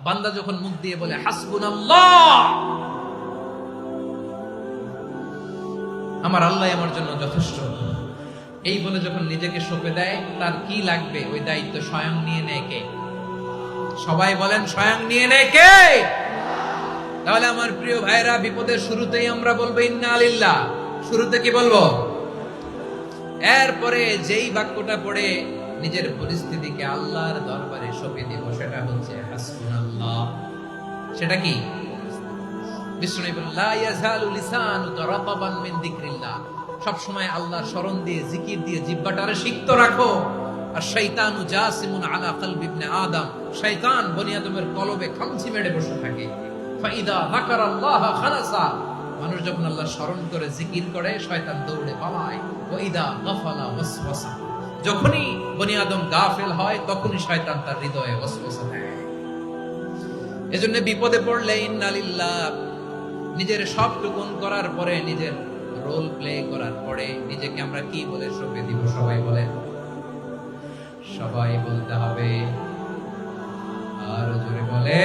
বান্দা যখন মুখ দিয়ে বলে হাসবুনাল্লাহ, আমার আল্লাহ আমার জন্য যথেষ্ট, এই বলে যখন নিজেকে সঁপে দেয়, তার কি লাগবে ওই দায়িত্ব স্বয়ং নিয়ে নেয় কে? সবাই বলেন স্বয়ং নিয়ে নেয় কে? তাহলে আমার প্রিয় ভাইরা, বিপদের শুরুতেই আমরা বলবো ইন্না লিল্লাহ। শুরুতে কি বলবো? এরপরে যেই বাক্যটা পড়ে নিজের পরিস্থিতিকে আল্লাহর দরবারে সঁপে দিব, সেটা হচ্ছে হাসবুনাল্লাহ। সেটা কি? বিষ্ণু বলেন লা ইয়াজালু লিসানু তারাতাবান মিন যিকরিল্লাহ, সব সময় আল্লাহর স্মরণ দিয়ে, জিকির দিয়ে জিহ্বাটারে সিক্ত রাখো। আর শয়তানু জাসিমুন আলা কলবি ইবনে আদম, শয়তান বনি আদমের কলবে খামচি মেরে বসে থাকে। ফাইদা যাকারাল্লাহ খালাসা, মানুষ যখন আল্লাহর স্মরণ করে জিকির করে, শয়তান দৌড়ে পালায়। ওয়া ইদা গাফালা ওয়াসওয়াসা, যখনই বনি আদম গাফেল হয়, তখনই শয়তান তার হৃদয়ে ওয়াসওয়াসা দেয়। এজন্য বিপদে পড়লে ইন্না লিল্লাহ, নিজের সব টুকুন করার পরে, নিজের রোল প্লে করার পরে নিজেকে আমরা কি বলে সঁপে দিব? সবাই বলেন, সবাই বলতে হবে, আর জোরে বলে